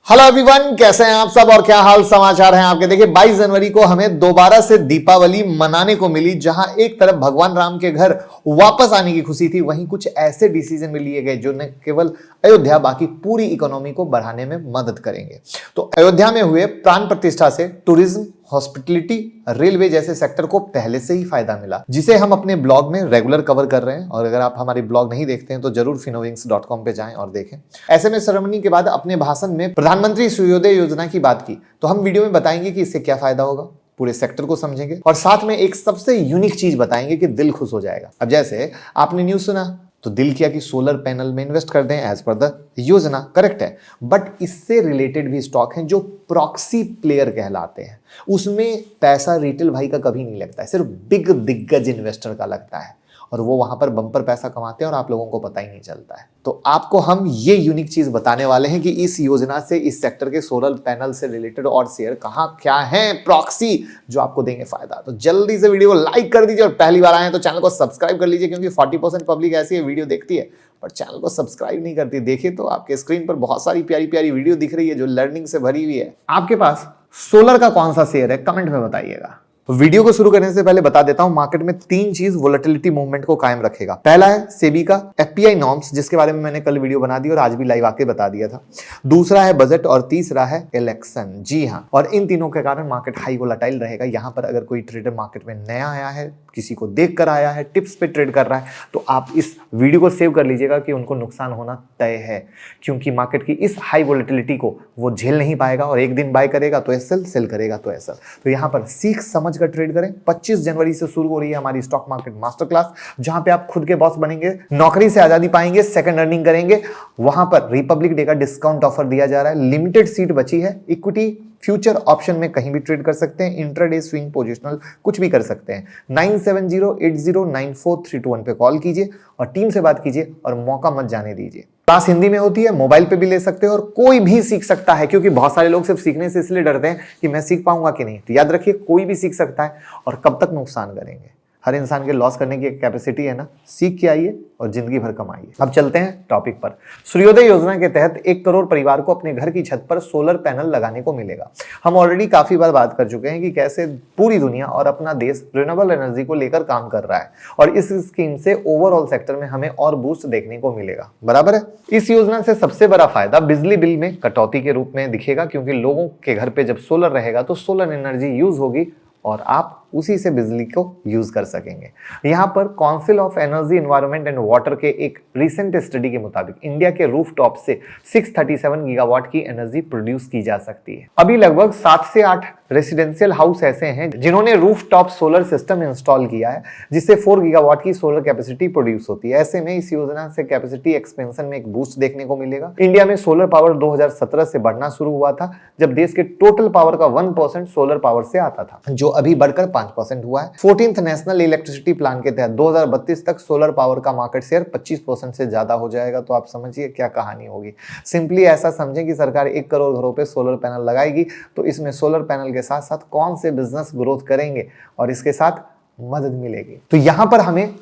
Hello everyone, कैसे हैं आप सब और क्या हाल समाचार हैं आपके। देखिए 22 जनवरी को हमें दोबारा से दीपावली मनाने को मिली, जहां एक तरफ भगवान राम के घर वापस आने की खुशी थी, वहीं कुछ ऐसे डिसीजन भी लिए गए जो न केवल अयोध्या बाकी पूरी इकोनॉमी को बढ़ाने में मदद करेंगे। तो अयोध्या में हुए प्राण प्रतिष्ठा से टूरिज्म, हॉस्पिटलिटी, रेलवे जैसे सेक्टर को पहले से ही फायदा मिला, जिसे हम अपने ब्लॉग में रेगुलर कवर कर रहे हैं। और अगर आप हमारी ब्लॉग नहीं देखते हैं तो जरूर finovings.com पे जाएं और देखें। ऐसे में सेरेमनी के बाद अपने भाषण में प्रधानमंत्री सूर्योदय योजना की बात की, तो हम वीडियो में बताएंगे कि इससे क्या फायदा होगा, पूरे सेक्टर को समझेंगे और साथ में एक सबसे यूनिक चीज बताएंगे कि दिल खुश हो जाएगा। अब जैसे आपने न्यूज सुना तो दिल किया कि सोलर पैनल में इन्वेस्ट कर दें एज पर द योजना, करेक्ट है। बट इससे रिलेटेड भी स्टॉक हैं जो प्रॉक्सी प्लेयर कहलाते हैं। उसमें पैसा रिटेल भाई का कभी नहीं लगता है, सिर्फ बिग दिग्गज इन्वेस्टर का लगता है और वो वहां पर बम्पर पैसा कमाते हैं और आप लोगों को पता ही नहीं चलता है। तो आपको हम ये यूनिक चीज बताने वाले हैं कि इस योजना से, इस सेक्टर के सोलर पैनल से रिलेटेड और शेयर कहां क्या है प्रॉक्सी जो आपको देंगे फायदा। तो जल्दी से वीडियो को लाइक कर दीजिए और पहली बार आए हैं तो चैनल को सब्सक्राइब कर लीजिए, क्योंकि 40% पब्लिक ऐसी है वीडियो देखती है पर चैनल को सब्सक्राइब नहीं करती। देखिए तो आपके स्क्रीन पर बहुत सारी प्यारी प्यारी वीडियो दिख रही है जो लर्निंग से भरी हुई है। आपके पास सोलर का कौन सा शेयर है कमेंट में बताइएगा। वीडियो को शुरू करने से पहले बता देता हूं, मार्केट में 3 चीज वोलेटिलिटी मूवमेंट को कायम रखेगा। पहला है सेबी का एफपीआई नॉर्म्स, जिसके बारे में मैंने कल वीडियो बना दी और आज भी लाइव आके बता दिया था। दूसरा है बजट और तीसरा है इलेक्शन। जी हां, और इन तीनों के कारण मार्केट हाई वोलेटाइल रहेगा। यहां पर अगर कोई ट्रेडर मार्केट में नया आया है, किसी को देखकर आया है, टिप्स पे ट्रेड कर रहा है, तो आप इस वीडियो को सेव कर लीजिएगा कि उनको नुकसान होना तय है, क्योंकि मार्केट की इस हाई वोलेटिलिटी को वो झेल नहीं पाएगा और एक दिन बाय करेगा तो एसएल, सेल करेगा तो एसएल। तो यहां पर सीख समझ कर ट्रेड करें। 25 जनवरी से शुरू हो रही है हमारी स्टॉक मार्केट मास्टर क्लास, जहां पे आप खुद के बॉस बनेंगे, नौकरी से आजादी पाएंगे, सेकंड अर्निंग करेंगे। वहां पर रिपब्लिक डे का डिस्काउंट ऑफर दिया जा रहा है, लिमिटेड सीट बची है। इक्विटी, फ्यूचर, ऑप्शन में कहीं भी ट्रेड कर सकते हैं, इंट्राडे, स्विंग, पोजिशनल कुछ भी कर सकते हैं। 9708094321 पे कॉल कीजिए और टीम से बात कीजिए और मौका मत जाने दीजिए। क्लास हिंदी में होती है, मोबाइल पे भी ले सकते हो और कोई भी सीख सकता है, क्योंकि बहुत सारे लोग सिर्फ सीखने से इसलिए डरते हैं कि मैं सीख पाऊंगा कि नहीं। तो याद रखिए, कोई भी सीख सकता है और कब तक नुकसान करेंगे। हर इंसान के लॉस करने की एक कैपेसिटी है ना। सीख के आइए और जिंदगी भर कमाइए। अब चलते हैं टॉपिक पर। सूर्योदय योजना के तहत 1 करोड़ परिवार को अपने घर की छत पर सोलर पैनल लगाने को मिलेगा। हम ऑलरेडी काफी बार बात कर चुके हैं कि कैसे पूरी दुनिया और अपना देश रिन्यूएबल एनर्जी को लेकर काम कर रहा है और इस स्कीम से ओवरऑल सेक्टर में हमें और बूस्ट देखने को मिलेगा, बराबर है। इस योजना से सबसे बड़ा फायदा बिजली बिल में कटौती के रूप में दिखेगा, क्योंकि लोगों के घर पे जब सोलर रहेगा तो सोलर एनर्जी यूज होगी और आप उसी से बिजली को यूज कर सकेंगे। यहां पर council of energy, environment and water के एक रिसेंट स्टडी के मुताबिक इंडिया के रूफटॉप से 637 गीगावाट की एनर्जी प्रोड्यूस की जा सकती है। अभी लगभग 7 से 8 रेसिडेंशियल हाउस ऐसे हैं जिन्होंने रूफटॉप सोलर सिस्टम इंस्टॉल किया है, जिससे 4 गीगावाट की सोलर कैपेसिटी प्रोड्यूस होती है। ऐसे में इस योजना से कैपेसिटी एक्सपेंशन में एक बूस्ट देखने को मिलेगा। इंडिया में सोलर पावर 2017 से बढ़ना शुरू हुआ था, जब देश के टोटल पावर का 1% सोलर पावर से आता था, जो अभी बढ़कर 5% हुआ है। 14th नेशनल इलेक्ट्रिसिटी प्लान के तहत 2032 तक सोलर पावर का मार्केट शेयर 25% से ज्यादा हो जाएगा। तो आप समझिए क्या कहानी होगी। सिंपली ऐसा समझें कि सरकार 1 करोड़ घरों पे सोलर पैनल लगाएगी, तो इसमें सोलर पैनल के साथ साथ कौन से बिजनेस ग्रोथ करेंगे और इसके साथ मदद मिलेगी। तो यहां पर हमें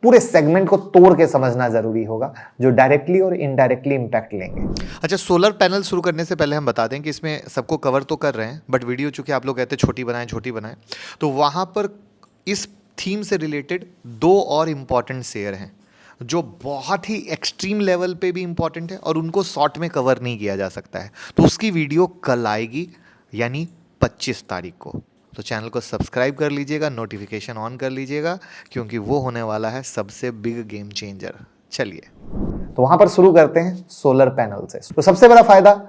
पूरे सेगमेंट को तोड़ के समझना जरूरी होगा, जो डायरेक्टली और इनडायरेक्टली इंपैक्ट लेंगे। अच्छा, सोलर पैनल शुरू करने से पहले हम बता दें कि इसमें सबको कवर तो कर रहे हैं, बट वीडियो चूंकि आप लोग कहते हैं छोटी बनाएं, तो वहाँ पर इस थीम से रिलेटेड 2 और इम्पॉर्टेंट शेयर हैं जो बहुत ही एक्सट्रीम लेवल पे भी इम्पॉर्टेंट है और उनको शॉर्ट में कवर नहीं किया जा सकता है। तो उसकी वीडियो कल आएगी, यानी 25 तारीख को। तो चैनल को सब्सक्राइब कर लीजिएगा, नोटिफिकेशन ऑन कर लीजिएगा, क्योंकि वो होने वाला है सबसे बिग गेम चेंजर। चलिए, तो वहां पर शुरू करते हैं सोलर पैनल से। तो सबसे बड़ा फायदा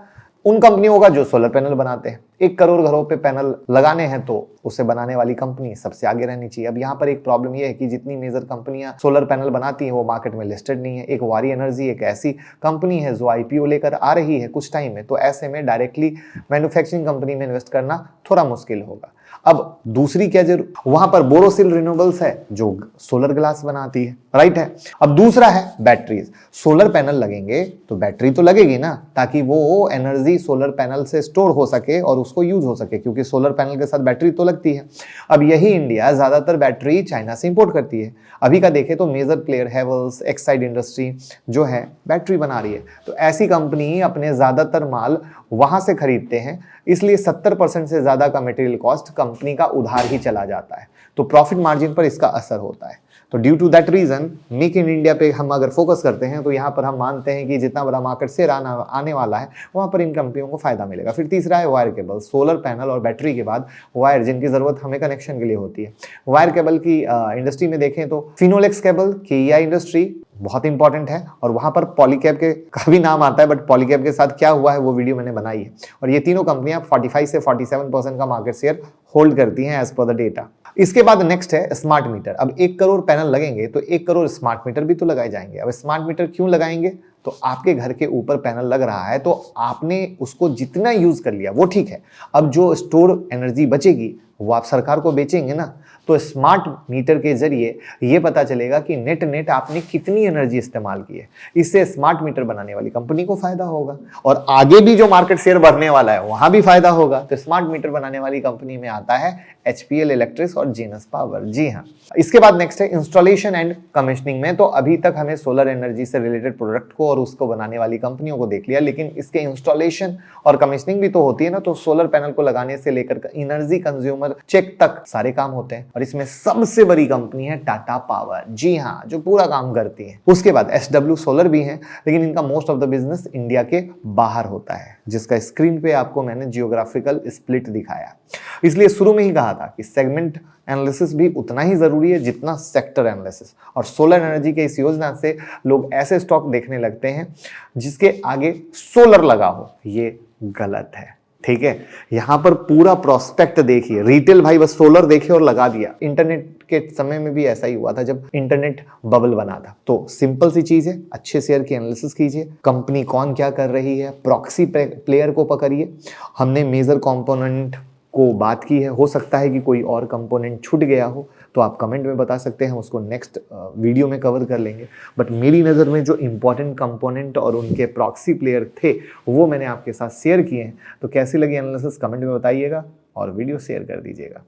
उन कंपनियों का जो सोलर पैनल बनाते हैं। 1 करोड़ घरों पे पैनल लगाने हैं तो उसे बनाने वाली कंपनी सबसे आगे रहनी चाहिए। अब यहाँ पर एक प्रॉब्लम यह है कि जितनी मेजर कंपनियां सोलर पैनल बनाती हैं वो मार्केट में लिस्टेड नहीं है। एक वारी एनर्जी एक ऐसी कंपनी है जो आईपीओ लेकर आ रही है कुछ टाइम में, तो ऐसे में डायरेक्टली मैन्युफैक्चरिंग कंपनी में इन्वेस्ट करना थोड़ा मुश्किल होगा। अब दूसरी क्या जरूर, वहां पर बोरोसिल रिन्यूएबल्स है जो सोलर ग्लास बनाती है, राइट है। अब दूसरा है बैटरीज, सोलर पैनल लगेंगे तो बैटरी तो लगेगी ना, ताकि वो एनर्जी सोलर पैनल से स्टोर हो सके और उसको यूज हो सके, क्योंकि सोलर पैनल के साथ बैटरी तो लगती है। अब यही इंडिया ज्यादातर बैटरी चाइना से इंपोर्ट करती है। अभी का देखें तो major player Havells, Exide industry जो है बैटरी बना रही है, तो ऐसी कंपनी अपने ज्यादातर माल वहां से खरीदते हैं, इसलिए 70% से ज्यादा का मटेरियल कॉस्ट कंपनी का उधार ही चला जाता है, तो प्रॉफिट मार्जिन पर इसका असर होता है। तो due to that reason make in India पे हम अगर फोकस करते हैं तो यहाँ पर हम मानते हैं कि जितना बड़ा मार्केट शेयर आने वाला है वहाँ पर इन कंपनियों को फायदा मिलेगा। फिर तीसरा है वायर केबल, सोलर पैनल और बैटरी के बाद वायर, जिनकी जरूरत हमें कनेक्शन के लिए होती है। वायर केबल की इंडस्ट्री में देखें तो फिनोलेक्स केबल की यह इंडस्ट्री बहुत इंपॉर्टेंट है, और वहां पर पॉलीकैब के का भी नाम आता है, बट पॉलीकैब के साथ क्या हुआ है वो वीडियो मैंने बनाई है। और ये तीनों कंपनियां 45 से 47% का मार्केट शेयर होल्ड करती हैं एज पर द डेटा। इसके बाद नेक्स्ट है स्मार्ट मीटर। अब 1 करोड़ पैनल लगेंगे तो 1 करोड़ स्मार्ट मीटर भी तो लगाए जाएंगे। अब स्मार्ट मीटर क्यों लगाएंगे, तो आपके घर के ऊपर पैनल लग रहा है तो आपने उसको जितना यूज कर लिया वो ठीक है, अब जो स्टोर एनर्जी बचेगी वो आप सरकार को बेचेंगे ना। तो स्मार्ट मीटर के जरिए ये पता चलेगा कि नेट आपने कितनी एनर्जी इस्तेमाल की है। इससे स्मार्ट मीटर बनाने वाली कंपनी को फायदा होगा, और आगे भी जो मार्केट शेयर बढ़ने वाला है वहां भी फायदा होगा। तो स्मार्ट मीटर बनाने वाली कंपनी में आता है HPL इलेक्ट्रिक और जीनस पावर। जी हाँ, इसके बाद नेक्स्ट है इंस्टॉलेशन एंड कमीशनिंग में। तो अभी तक हमें सोलर एनर्जी से रिलेटेड प्रोडक्ट को और उसको बनाने वाली कंपनियों को देख लिया, लेकिन इसके इंस्टॉलेशन और कमीशनिंग भी तो होती है ना। तो सोलर पैनल को लगाने से लेकर एनर्जी कंज्यूमर चेक तक सारे काम होते हैं, और इसमें सबसे बड़ी कंपनी है टाटा पावर। जी हाँ, जो पूरा काम करती है। उसके बाद SW सोलर भी है, लेकिन इनका most of the business India के बाहर होता है, जिसका स्क्रीन पे आपको मैंने जियोग्राफिकल स्प्लिट दिखाया। इसलिए शुरू में ही कहा था कि सेगमेंट एनालिसिस भी उतना ही जरूरी है जितना सेक्टर एनालिसिस। और सोलर एनर्जी के इस योजना से लोग ऐसे स्टॉक देखने लगते हैं जिसके आगे सोलर लगा हो, ये गलत है। ठीक है, यहां पर पूरा प्रोस्पेक्ट देखिए। रिटेल भाई बस सोलर देखे और लगा दिया। इंटरनेट के समय में भी ऐसा ही हुआ था जब इंटरनेट बबल बना था। तो सिंपल सी चीज है, अच्छे शेयर की एनालिसिस कीजिए, कंपनी कौन क्या कर रही है, प्रॉक्सी प्लेयर को पकड़िए। हमने मेजर कंपोनेंट को बात की है, हो सकता है कि कोई और कंपोनेंट छूट गया हो तो आप कमेंट में बता सकते हैं, उसको नेक्स्ट वीडियो में कवर कर लेंगे। बट मेरी नज़र में जो इंपॉर्टेंट कंपोनेंट और उनके प्रॉक्सी प्लेयर थे वो मैंने आपके साथ शेयर किए हैं। तो कैसी लगी एनालिसिस कमेंट में बताइएगा और वीडियो शेयर कर दीजिएगा।